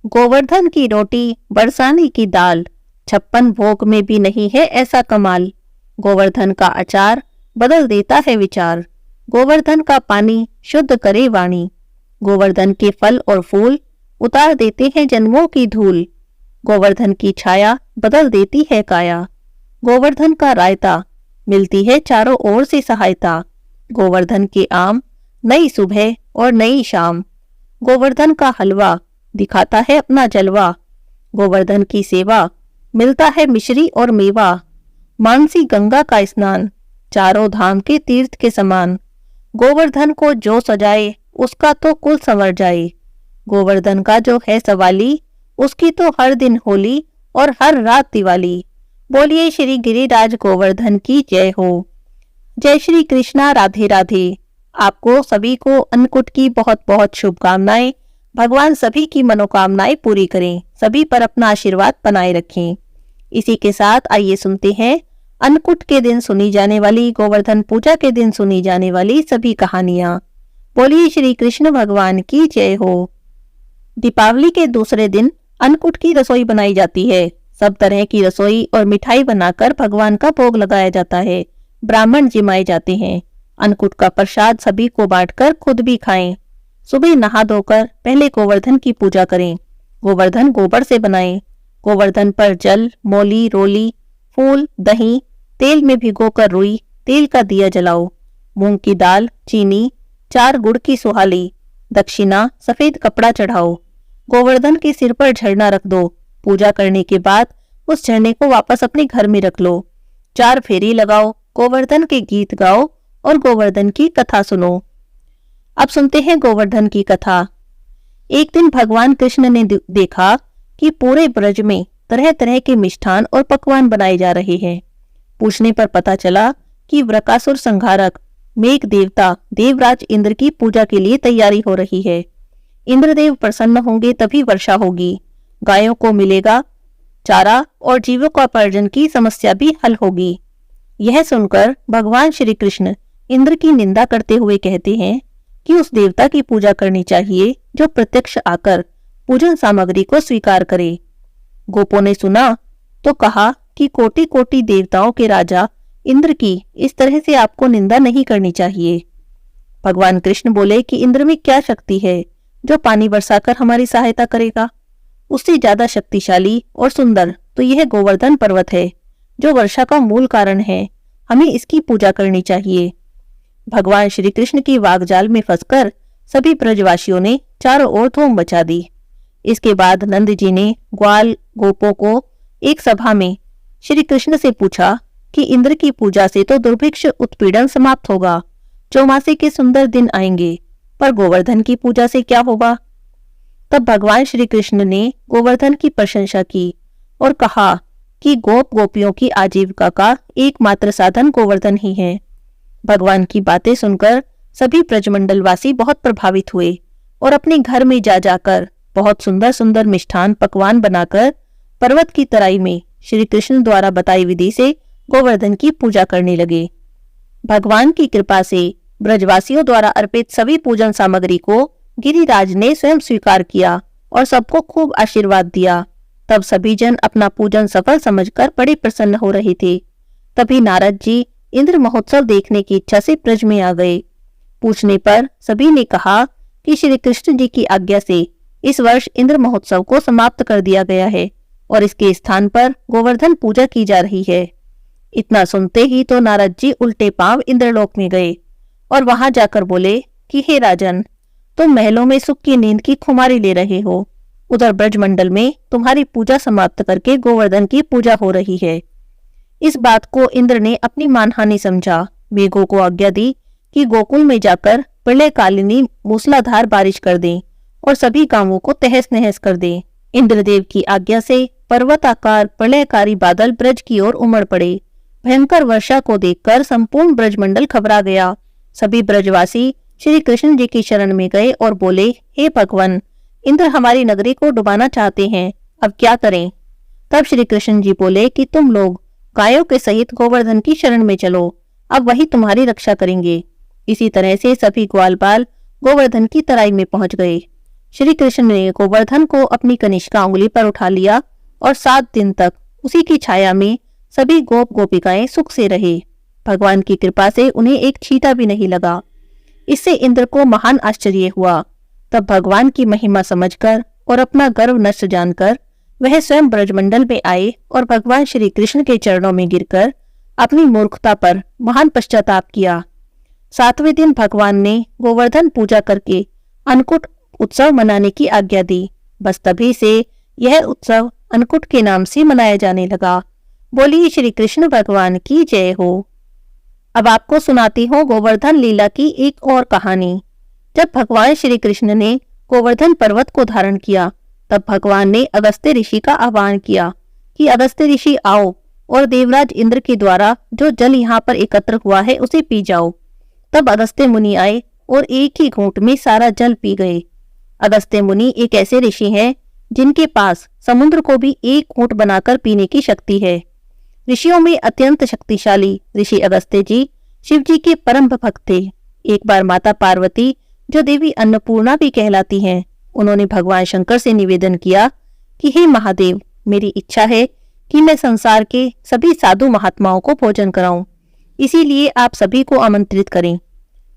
गोवर्धन की रोटी बरसाने की दाल, 56 भोग में भी नहीं है ऐसा कमाल। गोवर्धन का अचार बदल देता है विचार, गोवर्धन का पानी शुद्ध करे वाणी। गोवर्धन के फल और फूल उतार देते हैं जन्मों की धूल, गोवर्धन की छाया बदल देती है काया। गोवर्धन का रायता मिलती है चारों ओर से सहायता, गोवर्धन के आम नई सुबह और नई शाम। गोवर्धन का हलवा दिखाता है अपना जलवा, गोवर्धन की सेवा मिलता है मिश्री और मेवा। मानसी गंगा का स्नान चारों धाम के तीर्थ के समान, गोवर्धन को जो सजाए उसका तो कुल संवर जाए। गोवर्धन का जो है सवाली उसकी तो हर दिन होली और हर रात दिवाली। बोलिए श्री गिरिराज गोवर्धन की जय हो। जय श्री कृष्णा, राधे राधे। आपको सभी को अन्नकूट की बहुत बहुत शुभकामनाएं। भगवान सभी की मनोकामनाएं पूरी करें, सभी पर अपना आशीर्वाद बनाए रखें। इसी के साथ आइए सुनते हैं अन्नकूट के दिन सुनी जाने वाली, गोवर्धन पूजा के दिन सुनी जाने वाली सभी कहानियां। बोलिए श्री कृष्ण भगवान की जय हो। दीपावली के दूसरे दिन अन्नकूट की रसोई बनाई जाती है। सब तरह की रसोई और मिठाई बनाकर भगवान का भोग लगाया जाता है। ब्राह्मण जिमाए जाते हैं। अन्नकूट का प्रसाद सभी को बांटकर खुद भी खाएं। सुबह नहा धोकर पहले गोवर्धन की पूजा करें। गोवर्धन गोबर से बनाएं। गोवर्धन पर जल, मौली, रोली, फूल, दही, तेल में भिगोकर रुई तेल का दिया जलाओ। मूंग की दाल, चीनी, 4 गुड़ की सुहाली, दक्षिणा, सफेद कपड़ा चढ़ाओ। गोवर्धन के सिर पर झरना रख दो। पूजा करने के बाद उस झरने को वापस अपने घर में रख लो। 4 फेरी लगाओ, गोवर्धन के गीत गाओ और गोवर्धन की कथा सुनो। अब सुनते हैं गोवर्धन की कथा। एक दिन भगवान कृष्ण ने देखा कि पूरे ब्रज में तरह तरह के मिष्ठान और पकवान बनाए जा रहे हैं। पूछने पर पता चला कि वृकासुर संहारक मेघ देवता देवराज इंद्र की पूजा के लिए तैयारी हो रही है। इंद्रदेव प्रसन्न होंगे तभी वर्षा होगी, गायों को मिलेगा चारा और जीविकोपार्जन की समस्या भी हल होगी। यह सुनकर भगवान श्री कृष्ण इंद्र की निंदा करते हुए कहते हैं कि उस देवता की पूजा करनी चाहिए जो प्रत्यक्ष आकर पूजन सामग्री को स्वीकार करे। गोपों ने सुना तो कहा कि कोटि कोटि देवताओं के राजा इंद्र की इस तरह से आपको निंदा नहीं करनी चाहिए। भगवान कृष्ण बोले कि इंद्र में क्या शक्ति है जो पानी बरसाकर हमारी सहायता करेगा। उससे ज्यादा शक्तिशाली और सुंदर तो यह गोवर्धन पर्वत है जो वर्षा का मूल कारण है। हमें इसकी पूजा करनी चाहिए। भगवान श्री कृष्ण की वागजाल में फंसकर सभी ब्रजवासियों ने चारों ओर धूम मचा दी। इसके बाद नंद जी ने ग्वाल गोपों को एक सभा में श्री कृष्ण से पूछा कि इंद्र की पूजा से तो दुर्भिक्ष उत्पीड़न समाप्त होगा, चौमासे के सुंदर दिन आएंगे, पर गोवर्धन की पूजा से क्या होगा। तब भगवान श्री कृष्ण ने गोवर्धन की प्रशंसा की और कहा कि गोप गोपियों की आजीविका का एकमात्र साधन गोवर्धन ही है। भगवान की बातें सुनकर सभी ब्रजमंडलवासी बहुत प्रभावित हुए और अपने घर में जा जाकर बहुत सुंदर सुंदर मिष्ठान पकवान बनाकर पर्वत की तराई में श्री कृष्ण द्वारा बताई विधि से गोवर्धन की पूजा करने लगे। भगवान की कृपा से ब्रजवासियों द्वारा अर्पित सभी पूजन सामग्री को गिरिराज ने स्वयं स्वीकार किया और सबको खूब आशीर्वाद दिया। तब सभी जन अपना पूजन सफल समझकर बड़े प्रसन्न हो रहे थे। तभी नारद जी इंद्र महोत्सव देखने की इच्छा से ब्रज में आ गए। पूछने पर सभी ने कहा कि श्री कृष्ण जी की आज्ञा से इस वर्ष इंद्र महोत्सव को समाप्त कर दिया गया है और इसके स्थान पर गोवर्धन पूजा की जा रही है। इतना सुनते ही तो नारद जी उल्टे पांव इंद्रलोक में गए और वहां जाकर बोले कि हे राजन, तुम महलों में सुख की नींद की खुमारी ले रहे हो, उधर ब्रजमंडल में तुम्हारी पूजा समाप्त करके गोवर्धन की पूजा हो रही है। इस बात को इंद्र ने अपनी मानहानि समझा। मेघों को आज्ञा दी कि गोकुल में जाकर प्रलयकालिनी मूसलाधार बारिश कर दें और सभी गांवों को तहस नहस कर दें। इंद्रदेव की आज्ञा से पर्वताकार प्रलयकारी बादल ब्रज की ओर उमड़ पड़े। भयंकर वर्षा को देखकर संपूर्ण ब्रजमंडल घबरा गया। सभी ब्रजवासी श्री कृष्ण जी की शरण में गए और बोले, हे भगवान, इंद्र हमारी नगरी को डुबाना चाहते हैं, अब क्या करें। तब श्री कृष्ण जी बोले कि तुम लोग गायों के सहित गोवर्धन की शरण में चलो, अब वही तुम्हारी रक्षा करेंगे। इसी तरह से सभी ग्वालबाल गोवर्धन की तराई में पहुंच गए। श्री कृष्ण ने गोवर्धन को अपनी कनिष्का उंगली पर उठा लिया और 7 दिन तक उसी की छाया में सभी गोप गोपिकाएं सुख से रहे। भगवान की कृपा से उन्हें एक छींटा भी नहीं लगा। इससे इंद्र को महान आश्चर्य हुआ। तब भगवान की महिमा समझकर और अपना गर्व नष्ट जानकर वह स्वयं ब्रजमंडल में आए और भगवान श्री कृष्ण के चरणों में गिरकर अपनी मूर्खता पर महान पश्चाताप किया। 7वें दिन भगवान ने गोवर्धन पूजा करके अन्नकूट उत्सव मनाने की आज्ञा दी। बस तभी से यह उत्सव अन्नकूट के नाम से मनाया जाने लगा। बोलिए श्री कृष्ण भगवान की जय हो। अब आपको सुनाती हूँ गोवर्धन लीला की एक और कहानी। जब भगवान श्री कृष्ण ने गोवर्धन पर्वत को धारण किया, तब भगवान ने अगस्त्य ऋषि का आह्वान किया कि अगस्त्य ऋषि आओ और देवराज इंद्र के द्वारा जो जल यहाँ पर एकत्र हुआ है उसे पी जाओ। तब अगस्त्य मुनि आए और एक ही घूंट में सारा जल पी गए। अगस्त्य मुनि एक ऐसे ऋषि हैं जिनके पास समुद्र को भी एक घूंट बनाकर पीने की शक्ति है। ऋषियों में अत्यंत शक्तिशाली ऋषि अगस्त्य जी शिव जी के परम भक्त थे। एक बार माता पार्वती, जो देवी अन्नपूर्णा भी कहलाती हैं, उन्होंने भगवान शंकर से निवेदन किया कि हे महादेव, मेरी इच्छा है कि मैं संसार के सभी साधु महात्माओं को भोजन कराऊं, इसीलिए आप सभी को आमंत्रित करें।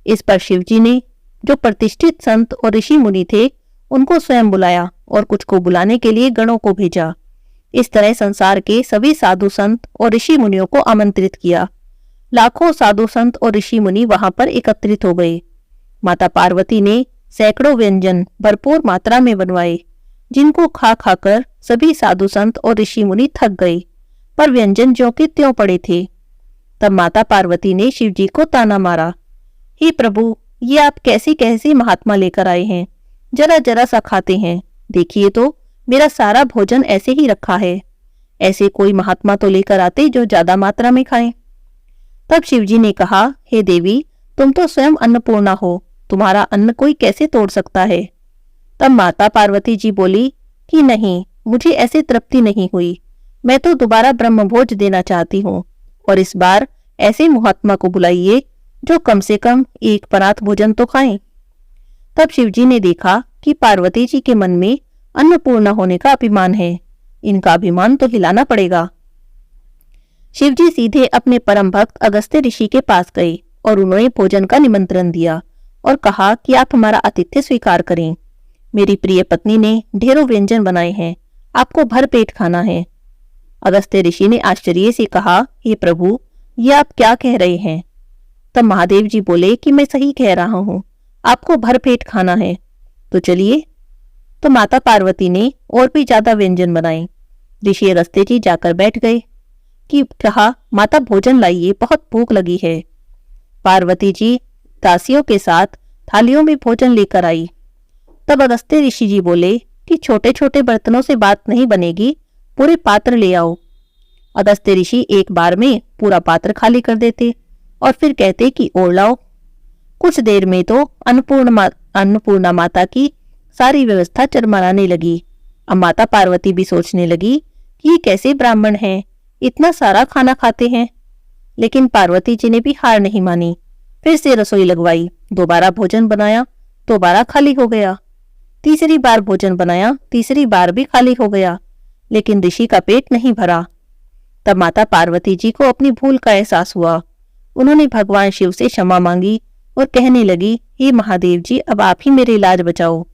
इस पर शिव जी ने जो प्रतिष्ठित संत और ऋषि मुनि थे उनको स्वयं बुलाया और कुछ को बुलाने के लिए गणों को भेजा। इस तरह संसार के सभी साधु संत और ऋषि मुनियों को आमंत्रित किया। लाखों साधु संत और ऋषि मुनि वहां पर एकत्रित हो गए। माता पार्वती ने सैकड़ों व्यंजन भरपूर मात्रा में बनवाए, जिनको खा खाकर सभी साधु संत और ऋषि मुनि थक गए, पर व्यंजन ज्यों के त्यों पड़े थे। तब माता पार्वती ने शिव जी को ताना मारा, हे प्रभु, ये आप कैसी कैसी महात्मा लेकर आए हैं, जरा जरा सा खाते हैं, देखिए तो मेरा सारा भोजन ऐसे ही रखा है। ऐसे कोई महात्मा तो लेकर आते जो ज्यादा मात्रा में खाएं। तब शिव जी ने कहा, हे देवी, तुम तो स्वयं अन्नपूर्णा हो, तुम्हारा अन्न कोई कैसे तोड़ सकता है। तब माता पार्वती जी बोली कि नहीं, मुझे ऐसे तृप्ति नहीं हुई, मैं तो दोबारा ब्रह्मभोज देना चाहती हूँ, और इस बार ऐसे महात्मा को बुलाइए जो कम से कम एक परात भोजन तो खाएं। तब शिव जी ने देखा कि पार्वती जी के मन में अन्नपूर्णा होने का अभिमान है, इनका अभिमान तो हिलाना पड़ेगा। शिव जी सीधे अपने परम भक्त अगस्त्य ऋषि के पास गए और उन्होंने भोजन का निमंत्रण दिया और कहा कि आप हमारा आतिथ्य स्वीकार करें। मेरी प्रिय पत्नी ने ढेरों व्यंजन बनाए हैं, आपको भर पेट खाना है। अगस्त्य ऋषि ने आश्चर्य से कहा, हे प्रभु, ये आप क्या कह रहे हैं। तब महादेव जी बोले कि मैं सही कह रहा हूँ, आपको भर पेट खाना है, तो चलिए। तो माता पार्वती ने और भी ज्यादा व्यंजन बनाए। ऋषि अगस्त्य जी जाकर बैठ गए कि कहा, माता भोजन लाइए, बहुत भूख लगी है। पार्वती जी दासियों के साथ थालियों में भोजन लेकर आई। तब अगस्त्य ऋषि जी बोले कि छोटे छोटे बर्तनों से बात नहीं बनेगी, पूरे पात्र ले आओ। अगस्त्य ऋषि एक बार में पूरा पात्र खाली कर देते और फिर कहते कि और लाओ। कुछ देर में तो अन्नपूर्णा माता की सारी व्यवस्था चरमराने लगी। अब माता पार्वती भी सोचने लगी कि ये कैसे ब्राह्मण हैं, इतना सारा खाना खाते हैं। लेकिन पार्वती जी ने भी हार नहीं मानी, फिर से रसोई लगवाई, दोबारा भोजन बनाया, दोबारा खाली हो गया। तीसरी बार भोजन बनाया, तीसरी बार भी खाली हो गया, लेकिन ऋषि का पेट नहीं भरा। तब माता पार्वती जी को अपनी भूल का एहसास हुआ। उन्होंने भगवान शिव से क्षमा मांगी और कहने लगी, हे महादेव जी, अब आप ही मेरे इलाज बचाओ।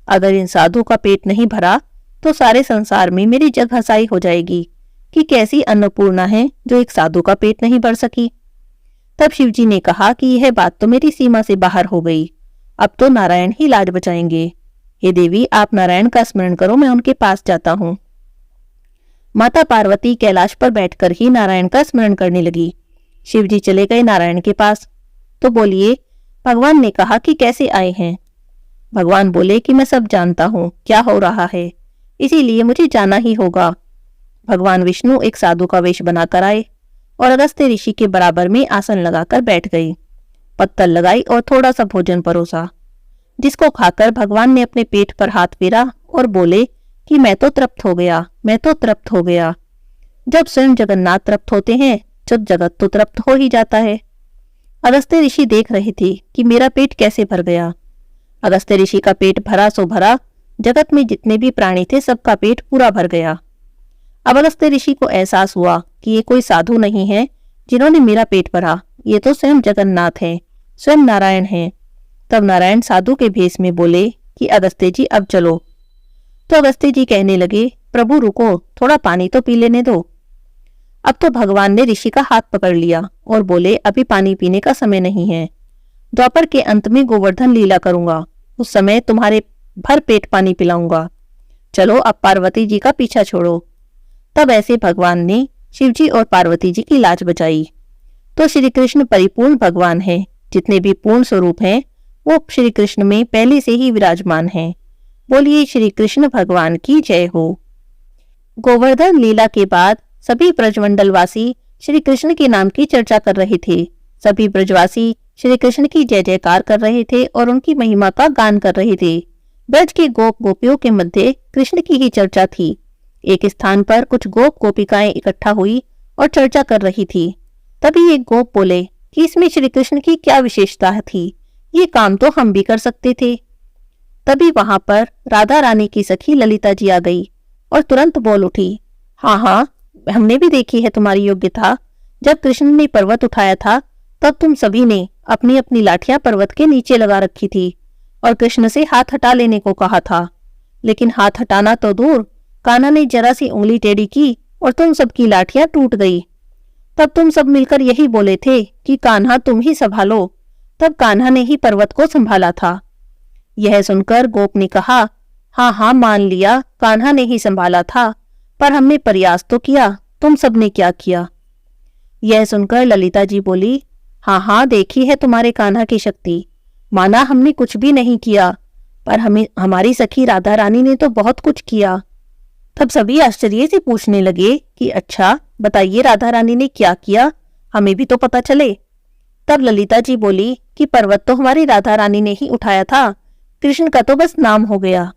अगर इन साधु का पेट नहीं भरा तो सारे संसार में मेरी जग हंसाई हो जाएगी कि कैसी अन्नपूर्णा है जो एक साधु का पेट नहीं भर सकी। तब शिव जी ने कहा कि यह बात तो मेरी सीमा से बाहर हो गई, अब तो नारायण ही लाज बचाएंगे। हे देवी, आप नारायण का स्मरण करो, मैं उनके पास जाता हूँ। माता पार्वती कैलाश पर बैठकर ही नारायण का स्मरण करने लगी। शिव जी चले गए नारायण के पास। तो बोलिए, भगवान ने कहा कि कैसे आए हैं। भगवान बोले कि मैं सब जानता हूँ क्या हो रहा है, इसीलिए मुझे जाना ही होगा। भगवान विष्णु एक साधु का वेश बनाकर आए और अगस्त्य ऋषि के बराबर में आसन लगाकर बैठ गए। पत्तल लगाई और थोड़ा सा भोजन परोसा, जिसको खाकर भगवान ने अपने पेट पर हाथ फेरा और बोले कि मैं तो तृप्त हो गया, मैं तो तृप्त हो गया। जब स्वयं जगन्नाथ तृप्त होते हैं तो जगत तो तृप्त हो ही जाता है। अगस्त्य ऋषि देख रहे थे कि मेरा पेट कैसे भर गया। अगस्त्य ऋषि का पेट भरा सो भरा, जगत में जितने भी प्राणी थे सबका पेट पूरा भर गया। अब अगस्त्य ऋषि को एहसास हुआ कि ये कोई साधु नहीं है जिन्होंने मेरा पेट भरा, ये तो स्वयं जगन्नाथ है, स्वयं नारायण है। तब नारायण साधु के भेष में बोले कि अगस्त्य जी अब चलो। तो अगस्त्य जी कहने लगे, प्रभु रुको, थोड़ा पानी तो पी लेने दो। अब तो भगवान ने ऋषि का हाथ पकड़ लिया और बोले, अभी पानी पीने का समय नहीं है, द्वापर के अंत में गोवर्धन लीला करूंगा, उस समय तुम्हारे भर पेट पानी पिलाऊंगा। चलो अब पार्वती जी का पीछा छोड़ो। तब ऐसे भगवान ने शिवजी और पार्वती जी की लाज बचाई। तो श्री कृष्ण परिपूर्ण भगवान है, जितने भी पूर्ण स्वरूप हैं वो श्री कृष्ण में पहले से ही विराजमान हैं। बोलिए श्री कृष्ण भगवान की जय हो। गोवर्धन लीला के बाद सभी ब्रजमंडलवासी श्री कृष्ण के नाम की चर्चा कर रहे थे। सभी ब्रजवासी श्री कृष्ण की जय जयकार कर रहे थे और उनकी महिमा का गान कर रहे थे। ब्रज के गोप गोपियों के मध्य कृष्ण की ही चर्चा थी। एक स्थान पर कुछ गोप गोपिकाएं इकट्ठा हुई और चर्चा कर रही थी। तभी एक गोप बोले कि इसमें श्री कृष्ण की क्या विशेषता थी, ये काम तो हम भी कर सकते थे। तभी वहां पर राधा रानी की सखी ललिता जी आ गई और तुरंत बोल उठी, हाँ हाँ, हमने भी देखी है तुम्हारी योग्यता। जब कृष्ण ने पर्वत उठाया था तब तुम सभी ने अपनी अपनी लाठियां पर्वत के नीचे लगा रखी थी और कृष्ण से हाथ हटा लेने को कहा था, लेकिन हाथ हटाना तो दूर, कान्हा ने जरा सी उंगली टेढ़ी की और तुम सबकी लाठियां टूट गई। तब तुम सब मिलकर यही बोले थे कि कान्हा तुम ही संभालो। तब कान्हा ने ही पर्वत को संभाला था। यह सुनकर गोप ने कहा, हाँ हाँ मान लिया, कान्हा ने ही संभाला था, पर हमने प्रयास तो किया, तुम सबने क्या किया। यह सुनकर ललिता जी बोली, हाँ हाँ देखी है तुम्हारे कान्हा की शक्ति, माना हमने कुछ भी नहीं किया, पर हमारी सखी राधा रानी ने तो बहुत कुछ किया। तब सभी आश्चर्य से पूछने लगे कि अच्छा बताइए राधा रानी ने क्या किया, हमें भी तो पता चले। तब ललिता जी बोली कि पर्वत तो हमारी राधा रानी ने ही उठाया था, कृष्ण का तो बस नाम हो गया।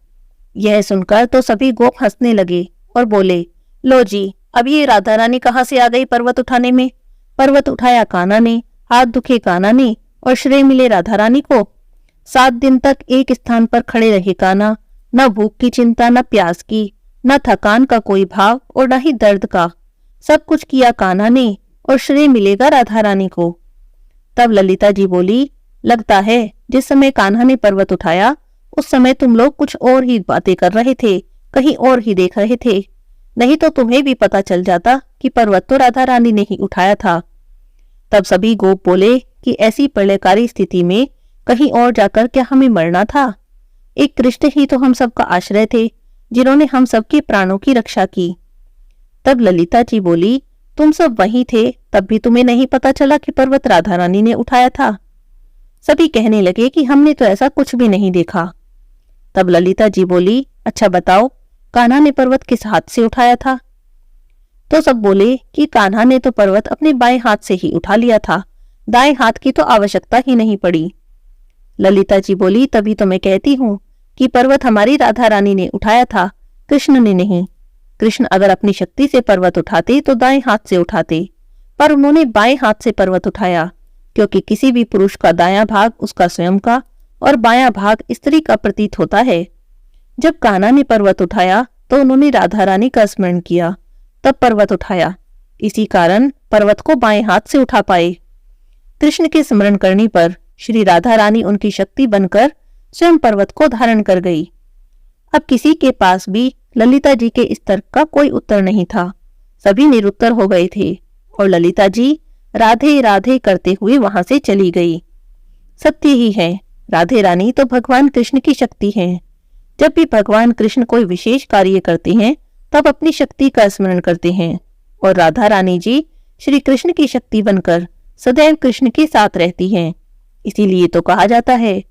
यह सुनकर तो सभी गोप हंसने लगे और बोले, लो जी, अब ये राधा रानी कहाँ से आ गई पर्वत उठाने में। पर्वत उठाया कान्हा ने, हाथ दुखे कान्हा ने और श्रेय मिले राधा रानी को। 7 दिन तक एक स्थान पर खड़े रहे कान्हा, न भूख की चिंता, न प्यास की, न थकान का कोई भाव और न ही दर्द का। सब कुछ किया कान्हा ने और श्रेय मिलेगा राधा रानी को। तब ललिता जी बोली, लगता है जिस समय कान्हा ने पर्वत उठाया उस समय तुम लोग कुछ और ही बातें कर रहे थे, कहीं और ही देख रहे थे, नहीं तो तुम्हें भी पता चल जाता कि पर्वत तो राधा रानी ने ही उठाया था। तब सभी गोप बोले कि ऐसी प्रलयकारी स्थिति में कहीं और जाकर क्या हमें मरना था। एक कृष्ण ही तो हम सबका आश्रय थे, जिन्होंने हम सबके प्राणों की रक्षा की। तब ललिता जी बोली, तुम सब वहीं थे, तब भी तुम्हें नहीं पता चला कि पर्वत राधा रानी ने उठाया था। सभी कहने लगे कि हमने तो ऐसा कुछ भी नहीं देखा। तब ललिता जी बोली, अच्छा बताओ, कान्हा ने पर्वत किस हाथ से उठाया था। तो सब बोले कि कान्हा ने तो पर्वत अपने बाएं हाथ से ही उठा लिया था, दाएं हाथ की तो आवश्यकता ही नहीं पड़ी। ललिता जी बोली, तभी तो मैं कहती हूँ कि पर्वत हमारी राधा रानी ने उठाया था, कृष्ण ने नहीं। कृष्ण अगर अपनी शक्ति से पर्वत उठाते तो दाएं हाथ से उठाते, पर उन्होंने बाएं हाथ से पर्वत उठाया, क्योंकि किसी भी पुरुष का दायां भाग उसका स्वयं का और बायां भाग स्त्री का प्रतीत होता है। जब कान्हा ने पर्वत उठाया तो उन्होंने राधा रानी का स्मरण किया, तब पर्वत उठाया। इसी कारण पर्वत को बाएं हाथ से उठा पाए। कृष्ण के स्मरण करने पर श्री राधा रानी उनकी शक्ति बनकर स्वयं पर्वत को धारण कर गई। अब किसी के पास भी ललिता जी के इस तर्क का कोई उत्तर नहीं था। सभी निरुत्तर हो गए थे और ललिता जी राधे राधे करते हुए वहां से चली गई। सत्य ही है, राधे रानी तो भगवान कृष्ण की शक्ति है। जब भी भगवान कृष्ण कोई विशेष कार्य करते हैं तब अपनी शक्ति का स्मरण करते हैं और राधा रानी जी श्री कृष्ण की शक्ति बनकर सदैव कृष्ण के साथ रहती हैं। इसीलिए तो कहा जाता है,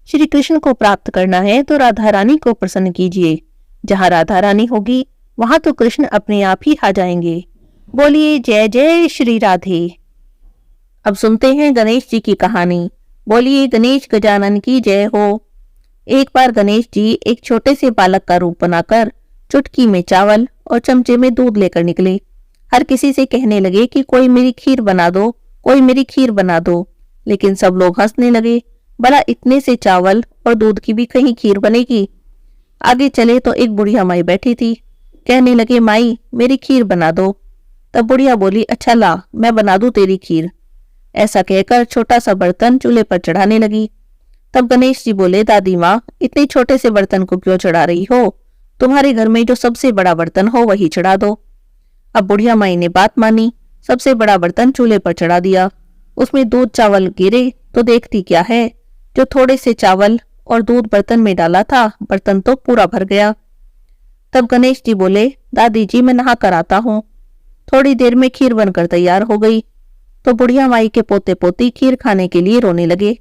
श्री कृष्ण को प्राप्त करना है तो राधा रानी को प्रसन्न कीजिए। जहाँ राधा रानी होगी वहां तो कृष्ण अपने आप ही आ जाएंगे। बोलिए जय जय श्री राधे। अब सुनते हैं गणेश जी की कहानी। बोलिए गणेश गजानन की जय हो। एक बार गणेश जी एक छोटे से बालक का रूप बनाकर चुटकी में चावल और चमचे में दूध लेकर निकले। हर किसी से कहने लगे कि कोई मेरी खीर बना दो, कोई मेरी खीर बना दो। लेकिन सब लोग हंसने लगे, भला इतने से चावल और दूध की भी कहीं खीर बनेगी। आगे चले तो एक बुढ़िया माई बैठी थी। कहने लगे, माई मेरी खीर बना दो। तब बुढ़िया बोली, अच्छा ला, मैं बना दूं तेरी खीर। ऐसा कहकर छोटा सा बर्तन चूल्हे पर चढ़ाने लगी। तब गणेश जी बोले, दादी माँ इतने छोटे से बर्तन को क्यों चढ़ा रही हो? तुम्हारे घर में जो सबसे बड़ा बर्तन हो वही चढ़ा दो। अब बुढ़िया माई ने बात मानी, सबसे बड़ा बर्तन चूल्हे पर चढ़ा दिया। उसमें दूध चावल गिरे तो देखती क्या है, जो थोड़े से चावल और दूध बर्तन में डाला था, बर्तन तो पूरा भर गया। तब गणेश जी बोले, दादी जी मैं नहा कर आता हूँ। थोड़ी देर में खीर बनकर तैयार हो गई। तो बुढ़िया माई के पोते पोती खीर खाने के लिए रोने लगे।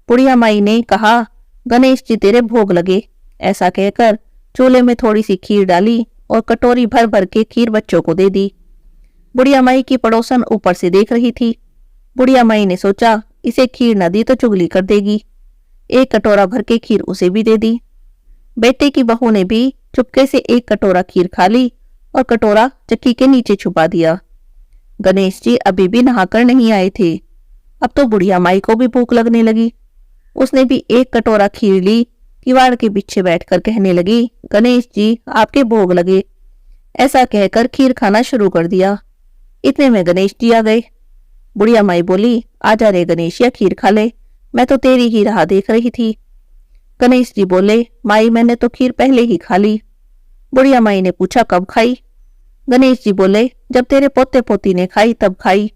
बुढ़िया माई ने कहा, गणेश जी तेरे भोग लगे। ऐसा कहकर चूल्हे में थोड़ी सी खीर डाली और कटोरी भर भर के खीर बच्चों को दे दी। बुढ़िया माई की पड़ोसन ऊपर से देख रही थी। बुढ़िया माई ने सोचा, इसे खीर न दी तो चुगली कर देगी। एक कटोरा भर के खीर उसे भी दे दी। बेटे की बहू ने भी चुपके से एक कटोरा खीर खा ली और कटोरा चक्की के नीचे छुपा दिया। गणेश जी अभी भी नहाकर नहीं आए थे। अब तो बुढ़िया माई को भी भूख लगने लगी। उसने भी एक कटोरा खीर ली, किवाड़ के पीछे बैठकर कहने लगी, गणेश जी आपके भोग लगे। ऐसा कहकर खीर खाना शुरू कर दिया। इतने में गणेश जी आ गए। बुढ़िया माई बोली, आजा रे गणेशिया खीर खा ले, मैं तो तेरी ही राह देख रही थी। गणेश जी बोले, माई मैंने तो खीर पहले ही खा ली। बुढ़िया माई ने पूछा, कब खाई? गणेश जी बोले, जब तेरे पोते पोती ने खाई तब खाई,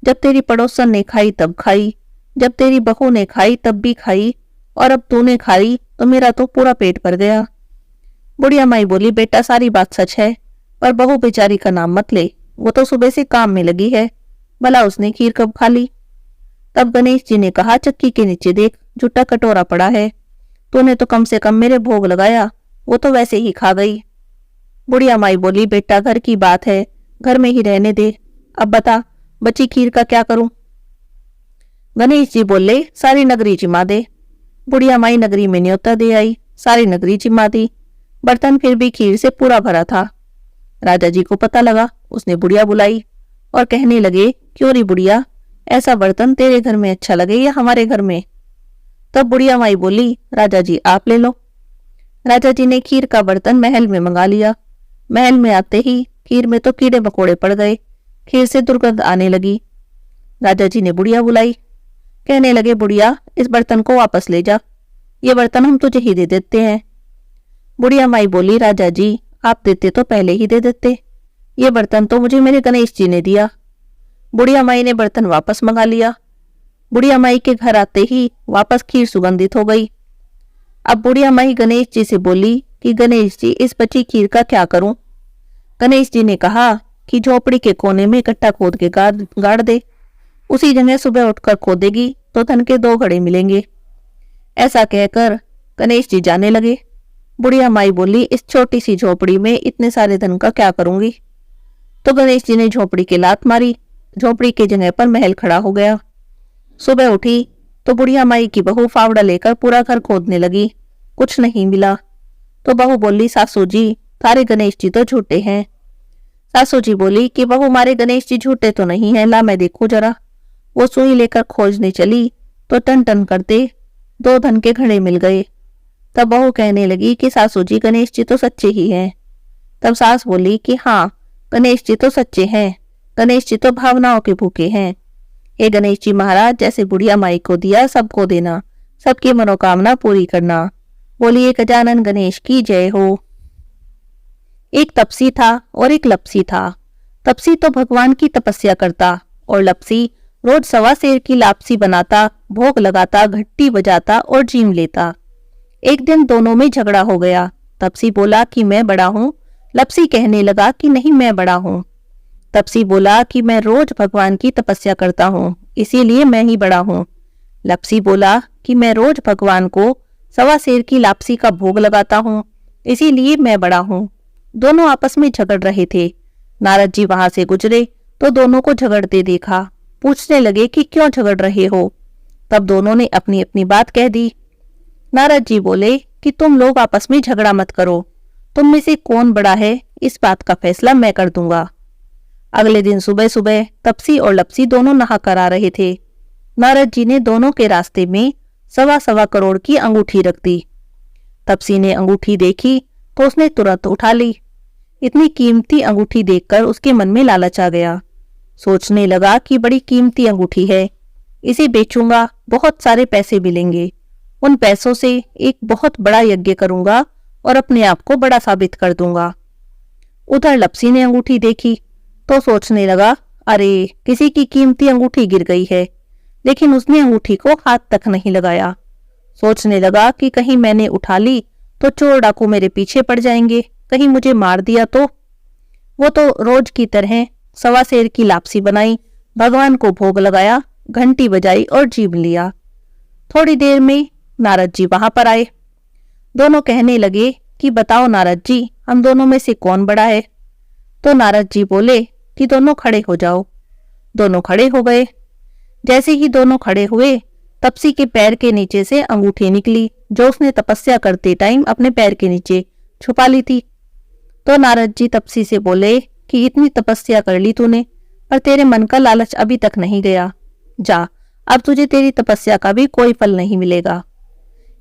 जब तेरी पड़ोसन ने खाई तब खाई, जब तेरी बहू ने खाई तब भी खाई, और अब तूने खाई तो मेरा तो पूरा पेट भर गया। बुढ़िया माई बोली, बेटा सारी बात सच है, पर बहू बेचारी का नाम मत ले, वो तो सुबह से काम में लगी है, भला उसने खीर कब खा ली? तब गणेश जी ने कहा, चक्की के नीचे देख, जूठा कटोरा पड़ा है, तूने तो कम से कम मेरे भोग लगाया, वो तो वैसे ही खा गई। बुढ़िया माई बोली, बेटा घर की बात है, घर में ही रहने दे, अब बता बची खीर का क्या करूं? गणेश जी बोले, सारी नगरी जिमा दे। बुढ़िया माई नगरी में न्योता दे आई, सारी नगरी जिमा दी। बर्तन फिर भी खीर से पूरा भरा था। राजा जी को पता लगा, उसने बुढ़िया बुलाई और कहने लगे, क्यों री बुढ़िया, ऐसा बर्तन तेरे घर में अच्छा लगे या हमारे घर में? तब बुढ़िया माई बोली, राजा जी आप ले लो। राजा जी ने खीर का बर्तन महल में मंगा लिया। महल में आते ही खीर में तो कीड़े मकोड़े पड़ गए, खीर से दुर्गंध आने लगी। राजा जी ने बुढ़िया बुलाई, कहने लगे, बुढ़िया इस बर्तन को वापस ले जा, ये बर्तन हम तुझे ही दे देते हैं। बुढ़िया माई बोली, राजा जी आप देते तो पहले ही दे देते, ये बर्तन तो मुझे मेरे गणेश जी ने दिया। बुढ़िया माई ने बर्तन वापस मंगा लिया। बुढ़िया माई के घर आते ही वापस खीर सुगंधित हो गई। अब बुढ़िया माई गणेश जी से बोली कि गणेश जी इस बची खीर का क्या करूं? गणेश जी ने कहा कि झोपड़ी के कोने में गड्ढा खोद के गाड़ दे, उसी जगह सुबह उठकर खोदेगी तो धन के 2 घड़े मिलेंगे। ऐसा कहकर गणेश जी जाने लगे। बुढ़िया माई बोली, इस छोटी सी झोपड़ी में इतने सारे धन का क्या करूंगी? तो गणेश जी ने झोपड़ी की लात मारी, झोपड़ी के जगह पर महल खड़ा हो गया। सुबह उठी तो बुढ़िया माई की बहू फावड़ा लेकर पूरा घर खोदने लगी, कुछ नहीं मिला। तो बहू बोली, सासू जी तारे गणेश जी तो झूठे हैं। सासू जी बोली कि बहू मारे गणेश जी झूठे तो नहीं है, ला मैं देखूं जरा। वो सुई लेकर खोजने चली तो टन टन करते 2 धन के घड़े मिल गए। तब बहू कहने लगी कि सासू जी गणेश जी तो सच्चे ही हैं। तब सास बोली कि हाँ गणेश जी तो सच्चे हैं, गणेश जी तो भावनाओं के भूखे हैं। हे गणेश जी महाराज, जैसे बुढ़िया माई को दिया सबको देना, सबकी मनोकामना पूरी करना। बोलिए गजानन गणेश की जय हो। एक तपसी था और एक लपसी था। तपसी तो भगवान की तपस्या करता और लपसी रोज 1.25 सेर की लापसी बनाता, भोग लगाता, घंटी बजाता और जीम लेता। एक दिन दोनों में झगड़ा हो गया। तपसी बोला कि मैं बड़ा हूँ, लपसी कहने लगा कि नहीं मैं बड़ा हूँ। तपसी बोला कि मैं रोज भगवान की तपस्या करता हूँ, इसीलिए मैं ही बड़ा हूँ। लपसी बोला कि मैं रोज भगवान को 1.25 सेर की लापसी का भोग लगाता हूँ, इसीलिए मैं बड़ा हूँ। दोनों आपस में झगड़ रहे थे। नारद जी वहां से गुजरे तो दोनों को झगड़ते देखा। पूछने लगे कि क्यों झगड़ रहे हो? तब दोनों ने अपनी अपनी बात कह दी। नारद जी बोले कि तुम लोग आपस में झगड़ा मत करो, तुम में से कौन बड़ा है इस बात का फैसला मैं कर दूंगा। अगले दिन सुबह सुबह तपसी और लपसी दोनों नहा कर आ रहे थे। नारद जी ने दोनों के रास्ते में 1.25 करोड़ की अंगूठी रख दी। तपसी ने अंगूठी देखी तो उसने तुरंत उठा ली। इतनी कीमती अंगूठी देखकर उसके मन में लालच आ गया। सोचने लगा कि बड़ी कीमती अंगूठी है, इसे बेचूंगा, बहुत सारे पैसे मिलेंगे। उन पैसों से एक बहुत बड़ा यज्ञ करूंगा और अपने आप को बड़ा साबित कर दूंगा। उधर लपसी ने अंगूठी देखी तो सोचने लगा, अरे किसी की कीमती अंगूठी गिर गई है, लेकिन उसने अंगूठी को हाथ तक नहीं लगाया। सोचने लगा कि कहीं मैंने उठा ली तो चोर डाकू मेरे पीछे पड़ जाएंगे, कहीं मुझे मार दिया तो। वो तो रोज की तरह सवा सेर की लापसी बनाई, भगवान को भोग लगाया, घंटी बजाई और जीभ लिया। थोड़ी देर में नारद जी वहां पर आए। दोनों कहने लगे कि बताओ नारद जी, हम दोनों में से कौन बड़ा है? तो नारद जी बोले कि दोनों खड़े हो जाओ। दोनों खड़े हो गए। जैसे ही दोनों खड़े हुए, तपसी के पैर के नीचे से अंगूठी निकली जो उसने तपस्या करते टाइम अपने पैर के नीचे छुपा ली थी। तो नारद जी तपसी से बोले कि इतनी तपस्या कर ली तूने, पर तेरे मन का लालच अभी तक नहीं गया। जा, अब तुझे तेरी तपस्या का भी कोई फल नहीं मिलेगा।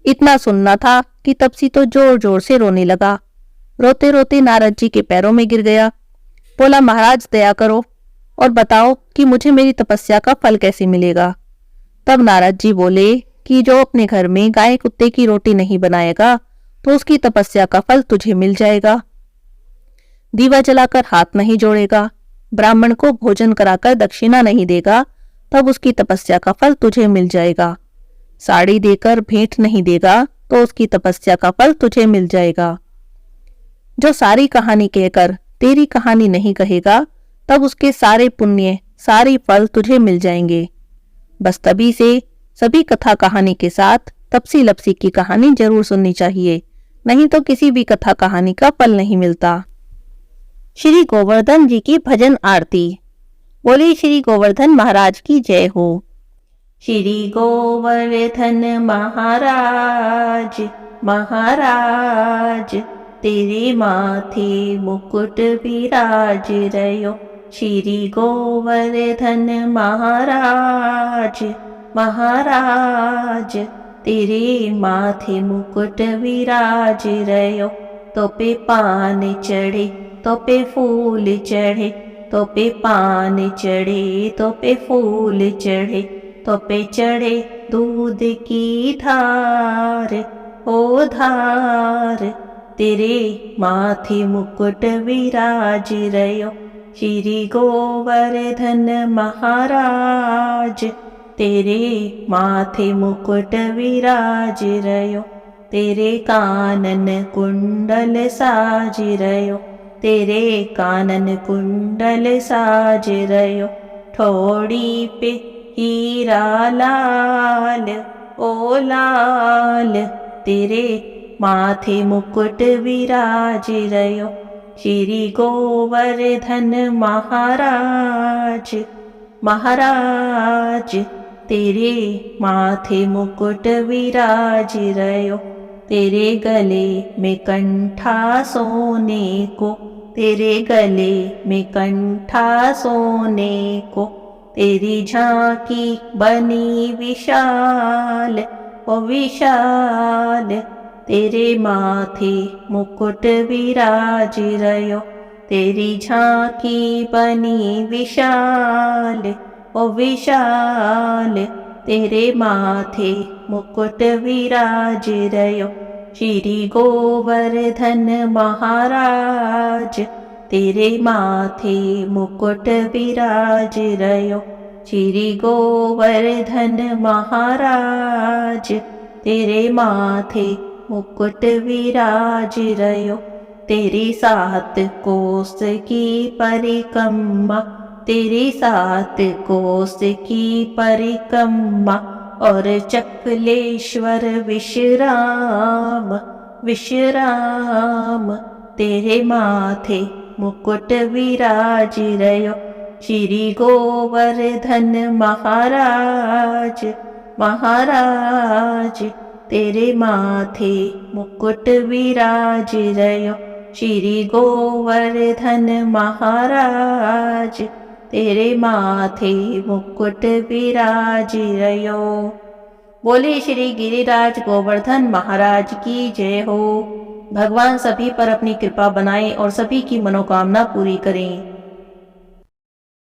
इतना सुनना था कि तपसी तो जोर जोर से रोने लगा। रोते रोते नारद जी के पैरों में गिर गया। बोला, महाराज दया करो और बताओ कि मुझे मेरी तपस्या का फल कैसे मिलेगा। तब नारद जी बोले कि जो अपने घर में गाय कुत्ते की रोटी नहीं बनाएगा तो उसकी तपस्या का फल तुझे मिल जाएगा। दीवा जलाकर हाथ नहीं जोड़ेगा, ब्राह्मण को भोजन कराकर दक्षिणा नहीं देगा, तब उसकी तपस्या का फल तुझे मिल जाएगा। साड़ी देकर भेंट नहीं देगा तो उसकी तपस्या का फल तुझे मिल जाएगा। जो सारी कहानी कहकर तेरी कहानी नहीं कहेगा, तब उसके सारे पुण्य सारे फल तुझे मिल जाएंगे। बस तभी से सभी कथा कहानी के साथ तपसी लपसी की कहानी जरूर सुननी चाहिए, नहीं तो किसी भी कथा कहानी का फल नहीं मिलता। श्री गोवर्धन जी की भजन आरती। बोले श्री गोवर्धन महाराज की जय हो। श्री गोवर्धन महाराज महाराज, तेरे माथे मुकुट विराज रयो। श्री गोवर्धन महाराज महाराज, तेरे माथे मुकुट विराज रयो। तो पे पान चढ़े तो पे फूल चढ़े, तो पे पान चढ़े तो पे फूल चढ़े, तो पे चढ़े दूध की धार ओ धार। तेरे माथे मुकुट विराज रयो। श्री गोवर्धन महाराज, तेरे माथे मुकुट विराज रयो। तेरे कानन कुंडल साज रयो, तेरे कानन कुंडल साज रयो। ठोड़ी पे हीरा लाल ओ लाल, तेरे माथे मुकुट विराज रयो। श्री गोवर्धन महाराज महाराज, तेरे माथे मुकुट विराज रयो। तेरे गले में कंठा सोने को, तेरे गले में कंठा सोने को। तेरी झांकी बनी विशाल ओ विशाल, तेरे माथे मुकुट विराज रयो। तेरी झांकी बनी विशाल ओ विशाल, तेरे माथे मुकुट विराज रयो। श्री गोवर्धन महाराज, तेरे माथे मुकुट विराज रयो। श्री गोवर्धन महाराज, तेरे माथे मुकुट विराज रयो। तेरी 7 कोस की परिक्रमा, तेरी 7 कोस की परिक्रमा। और चक्लेश्वर विश्राम विश्राम, तेरे माथे मुकुट विराज रयो। श्री गोवर्धन महाराज महाराज, तेरे माथे मुकुट विराज रयो। श्री गोवर्धन महाराज, तेरे माथे मुकुट विराज रयो। बोले श्री गिरिराज गोवर्धन महाराज की जय हो। भगवान सभी पर अपनी कृपा बनाएं और सभी की मनोकामना पूरी करें।